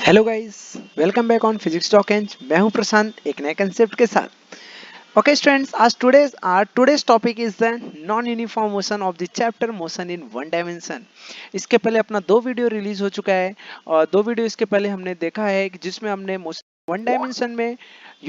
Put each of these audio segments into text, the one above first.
Hello guys, welcome back on physics talk and मैं हूं प्रशांत एक नए कंसेप्ट के साथ। ओके स्टूडेंट्स, आज today's topic is the non uniform motion of the chapter motion in one dimension. इसके पहले अपना दो वीडियो रिलीज हो चुका है और दो वीडियो इसके पहले हमने देखा है कि जिसमें हमने मोशन वन डायमेंशन में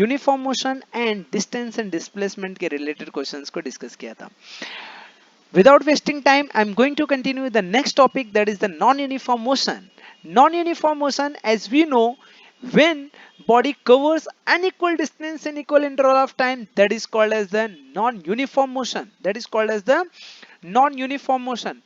uniform motion and distance and displacement के रिलेटेड क्वेश्चंस को डिस्कस किया था। Without wasting time, I'm going to continue the next topic, that is the non-uniform motion. Non-uniform motion, as we know, when body covers unequal distance in equal interval of time, that is called as the non-uniform motion. That is called as the non-uniform motion.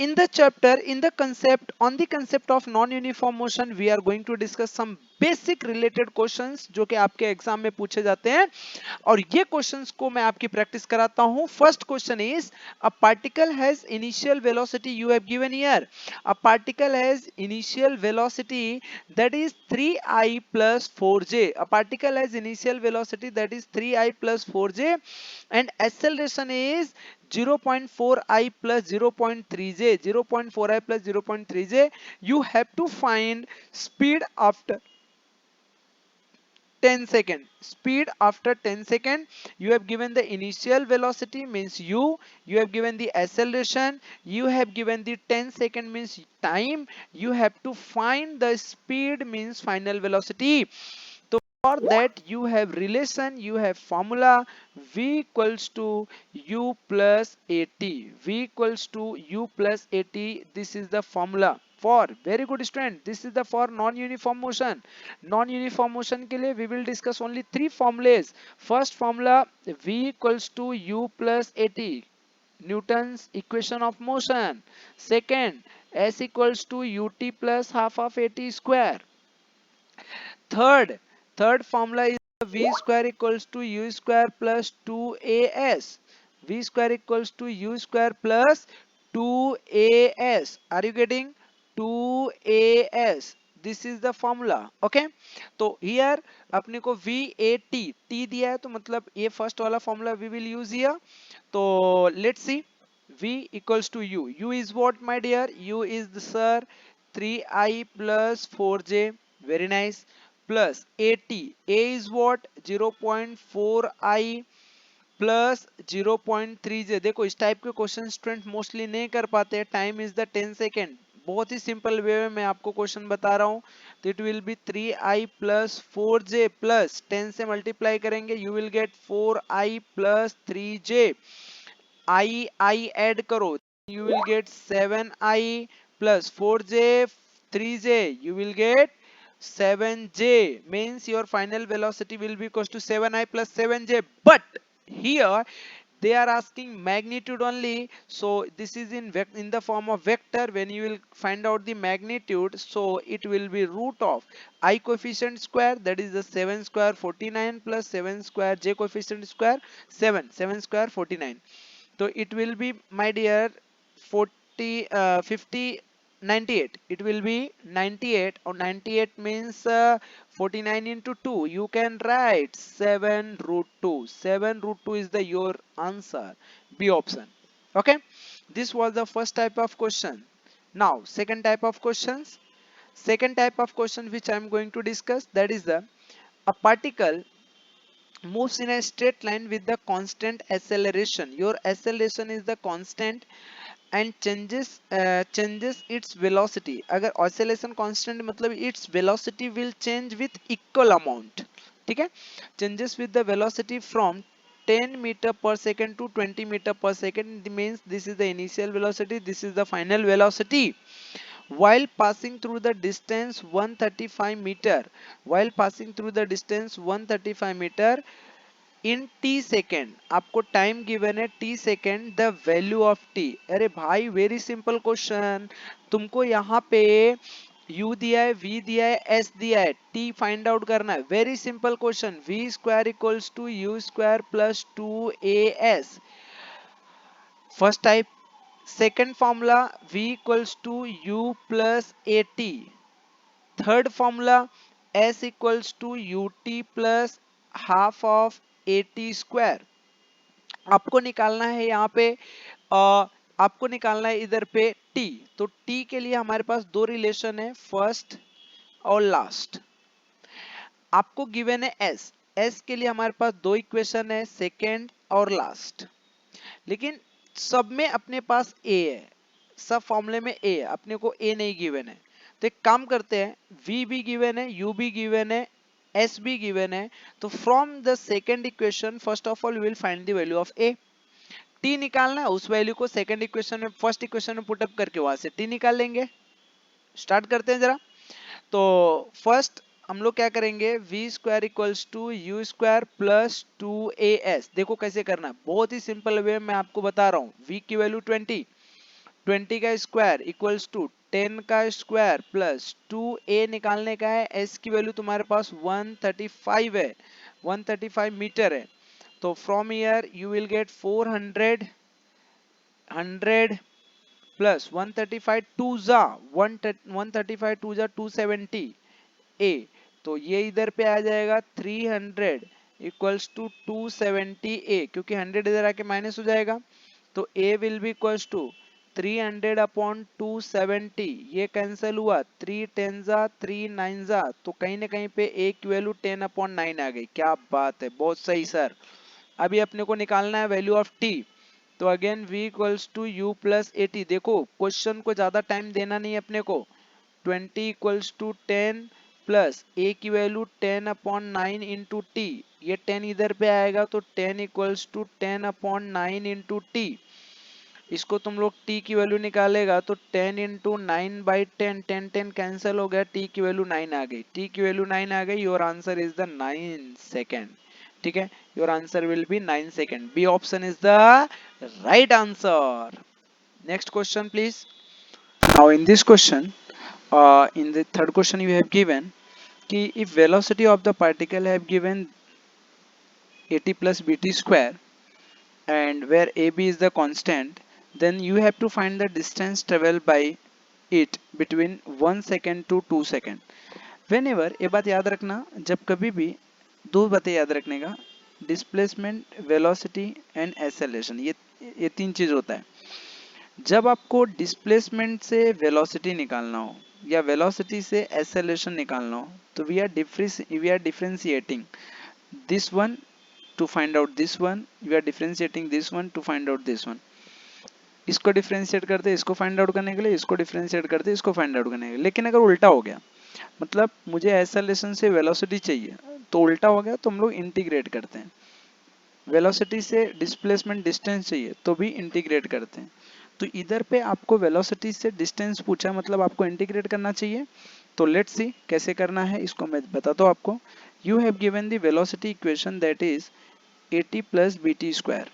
In the chapter, in the concept, on the concept of non-uniform motion, we are going to discuss some basic related questions जो कि आपके exam में पूछे जाते हैं और ये questions को मैं आपकी प्रैक्टिस कराता हूं। First question is a particle has initial velocity you have given here. A particle has initial velocity that is 3i plus 4j. A particle has initial velocity that is 3i plus 4j and acceleration is 0.4i plus 0.3j. 0.4i plus 0.3j. You have to find speed after 10 second. Speed after 10 second. You have given the initial velocity means you have given the acceleration, you have given the 10 second means time, you have to find the speed means final velocity. So for that you have relation, you have formula v equals to u plus at. V equals to u plus at. This is the formula for, very good student, this is the for non-uniform motion. Non-uniform motion के लिए we will discuss only three formulas. First formula, v equals to u plus at, Newton's equation of motion. Second, s equals to ut plus half of at square. Third, third formula is v square equals to u square plus 2as. V square equals to u square plus 2as. Are you getting? 2as. This is the formula. Okay. तो here अपने को VAT t दिया है तो मतलब ये first वाला formula we will use here. तो let's see. V equals to u. U is what, my dear? U is the sir 3i plus 4j. Very nice. Plus at. A is what? 0.4i plus 0.3j. देखो इस type के question student mostly नहीं कर पाते। Time is the 10 second. बहुत ही simple way में मैं आपको क्वेश्चन बता रहा हूँ। तो it will be 3i plus 4j plus 10 से मल्टीप्लाई करेंगे you will gate 4i plus 3j। I add करो you will get 7i plus 4j 3j you will get 7j means your final velocity will be equals to 7i plus 7j. But here they are asking magnitude only, so this is in the form of vector. When you will find out the magnitude, so it will be root of I coefficient square, that is the 7 square 49 plus 7 square j coefficient square 7 square 49. So it will be, my dear, 40 50 98. It will be 98 or 98 means 49 into 2. You can write 7 root 2. 7 root 2 is the your answer. B option. Okay. This was the first type of question. Now second type of questions. Second type of question which I am going to discuss, that is the a particle moves in a straight line with the constant acceleration. Your acceleration is the constant and changes its velocity. अगर oscillation constant मतलब its velocity will change with equal amount. ठीक है? Changes with the velocity from 10 meter per second to 20 meter per second. It means this is the initial velocity, this is the final velocity. While passing through the distance 135 meter, while passing through the distance 135 meter in T second, आपको time given है T second, the value of T. अरे भाई very simple question. तुमको यहाँ पे u दिया है, v दिया है, s दिया है, t फाइंड आउट करना है। Very simple question. v square equals to u square plus 2as, first type. Second formula v equals to u plus at। Third formula s equals to ut plus half of at square. आपको निकालना है यहाँ पे आपको निकालना है इधर पे t। तो t के लिए हमारे पास दो रिलेशन है। फर्स्ट और लास्ट। आपको गिवन है एस, एस के लिए हमारे पास दो इक्वेशन है, सेकेंड और लास्ट, लेकिन सब में अपने पास ए है, सब फॉर्मूले में ए है, अपने को ए नहीं गिवन है। तो एक काम करते हैं, v भी गिवन है, u भी गिवन है, s भी गिवन है, तो from the second equation first of all will find the value of a। t निकालना है, उस वैल्यू को सेकेंड इक्वेशन में फर्स्ट इक्वेशन में पुटअप करके वहां से t निकाल लेंगे। स्टार्ट करते हैं जरा। तो फर्स्ट हम लोग क्या करेंगे, v square equals to u square plus 2as। देखो कैसे करना है, बहुत ही सिंपल वे में आपको बता रहा हूँ। v की वैल्यू 20, 20 का स्क्वायर इक्वल्स टू 10 का स्क्वायर प्लस 2a निकालने का है, s की वैल्यू तुम्हारे पास 135 है, 135 मीटर है। तो from here you will get 400, 100 plus 135 to जा 135 टू जा 270 ए, तो ये इधर पे आ जाएगा 300 इक्वल्स टू 270 ए, क्योंकि 100 इधर आके माइनस हो जाएगा, तो A will be equals to 300 upon 270, ये कैंसिल हुआ, 3 10 जा 3 9 जा, तो कहीं ना कहीं पे ए की वैल्यू 10 अपॉन 9 आ गई। क्या बात है, बहुत सही सर। अभी अपने को निकालना है वैल्यू ऑफ टी। तो again v equals to u plus 80। देखो क्वेश्चन को ज्यादा टाइम देना नहीं है अपने को। 20 इक्वल्स टू 10 प्लस a की वैल्यू 10 अपॉन 9 इंटू टी, ये 10 इधर पे आएगा, तो 10 equals to 10 upon 9 into t. इसको तुम लोग t की वैल्यू निकालेगा तो 10 इंटू 9 बाई 10, 10 10 कैंसिल हो गया, t की वैल्यू 9 आ गई, t की वैल्यू 9 आ गई। Your answer is the 9 second. ठीक है, your answer will be 9 second. B option is the right answer. Next question please. Now in this question, in the third question you have given कि if velocity of the particle have given at plus bt square and where ab is the constant, then you have to find the distance traveled by it between 1 second to 2 second। whenever, ये बात याद रखना, जब कभी भी दो बातें याद रखने का, डिस्प्लेसमेंट, वेलोसिटी एंड एक्सेलरेशन, ये तीन चीज होता है। जब आपको डिस्प्लेसमेंट से वेलोसिटी निकालना हो या वेलोसिटी से एक्सेलरेशन निकालना हो, तो we are differentiating this one to find out this one, we are differentiating this one to find out this one. इसको डिफरेंशिएट करते हैं इसको फाइंड आउट करने के लिए, इसको डिफरेंशिएट करते हैं इसको फाइंड आउट करने के लिए। लेकिन अगर उल्टा हो गया, मतलब मुझे एक्सेलरेशन से वेलोसिटी चाहिए, तो उल्टा हो गया तो हम लोग इंटीग्रेट करते हैं। वेलोसिटी से डिस्प्लेसमेंट डिस्टेंस चाहिए तो भी इंटीग्रेट करते हैं। तो इधर पे आपको वेलोसिटी से डिस्टेंस पूछा, मतलब आपको इंटीग्रेट करना चाहिए। तो लेट्स सी कैसे करना है, इसको मैं बताता हूँ आपको। You have given the velocity equation that is 80 plus bt square.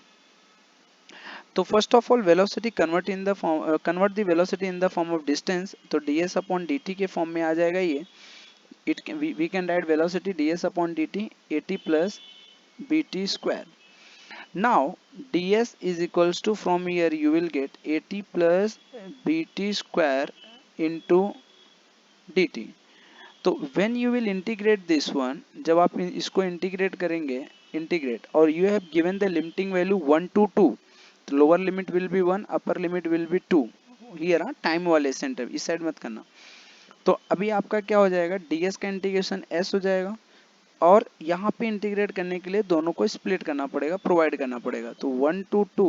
तो first of all velocity convert the velocity in the form of distance, तो ds अपॉन dt के फॉर्म में आ जाएगा ये। We can write velocity ds upon dt 80 plus bt square. Now ds is equals to, from here you will get 80 plus bt square into dt। तो when you will integrate this one, जब आप इसको integrate करेंगे, integrate, और you have given the limiting value 1 to 2, तो lower limit will be 1, upper limit will be 2। Here time वाले centre इस side मत करना। तो अभी आपका क्या हो जाएगा, ds का इंटीग्रेशन s हो जाएगा, और यहाँ पे इंटीग्रेट करने के लिए दोनों को स्प्लिट करना पड़ेगा, प्रोवाइड करना पड़ेगा। तो 1 to 2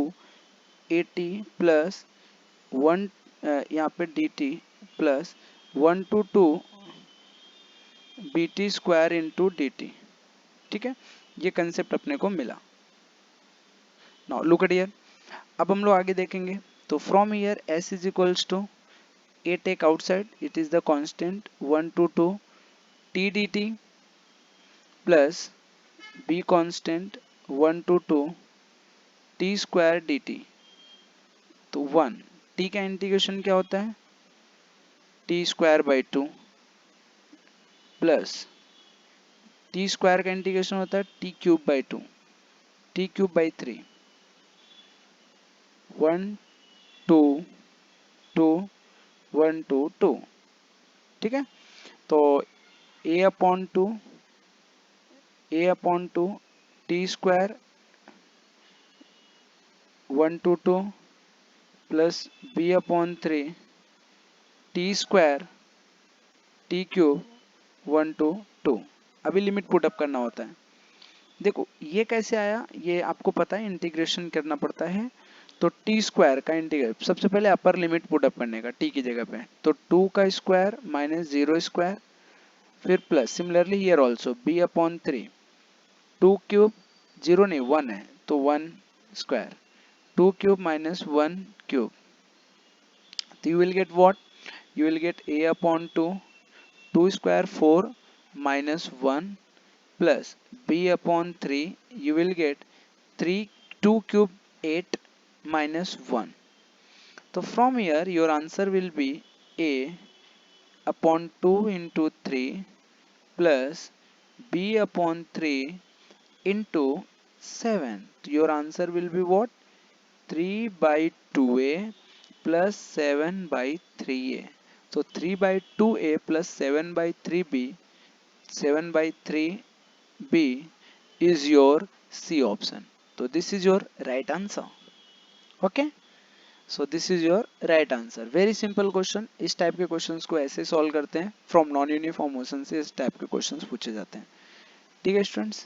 80 प्लस 1, यहाँ पे dt plus 1 to 2 bt square into dt। ठीक है, ये कंसेप्ट अपने को मिला। नाउ लुक एट हियर, अब हम लोग आगे देखेंगे। तो from here s is equals to a take outside, it is the constant 1 to 2 t dt plus b constant 1 to 2 t square dt। तो 1, t का इंटीग्रेशन क्या होता है, t square by 2 plus T square का integration होता है T cube by 2, T cube by 3, 1 2 2 1 2 2। ठीक है, तो a upon two T square 1 to 2 plus b upon 3 T square T cube 1 to 2। अभी लिमिट पुटअप करना होता है। देखो ये कैसे आया, ये आपको पता है इंटीग्रेशन करना पड़ता है। तो टी स्क्वायर का इंटीग्रेट, सबसे पहले अपर लिमिट पुटअप करने का टी की जगह पे, तो 2 का स्क्वायर माइनस 0 स्क्वायर, फिर plus similarly here also be upon 3, 2 cube, 0 नहीं 1 है तो 1 स्क्वायर, 2 क्यूब माइनस 1 क्यूब, तो you will get what, you will get a upon 2, 2 square 4 minus 1 plus b upon 3, you will get 3, 2 cube 8 minus 1. So from here your answer will be a upon 2 into 3 plus b upon 3 into 7. Your answer will be what? 3 by 2a plus 7 by 3a. So 3 by 2a plus 7 by 3b, 7 by 3b is your C option. So this is your right answer. Okay. So this is your right answer. Very simple question. इस type के questions को ऐसे solve करते हैं, from non uniform motion से इस type के questions पूछे जाते हैं। ठीक है स्टूडेंट्स।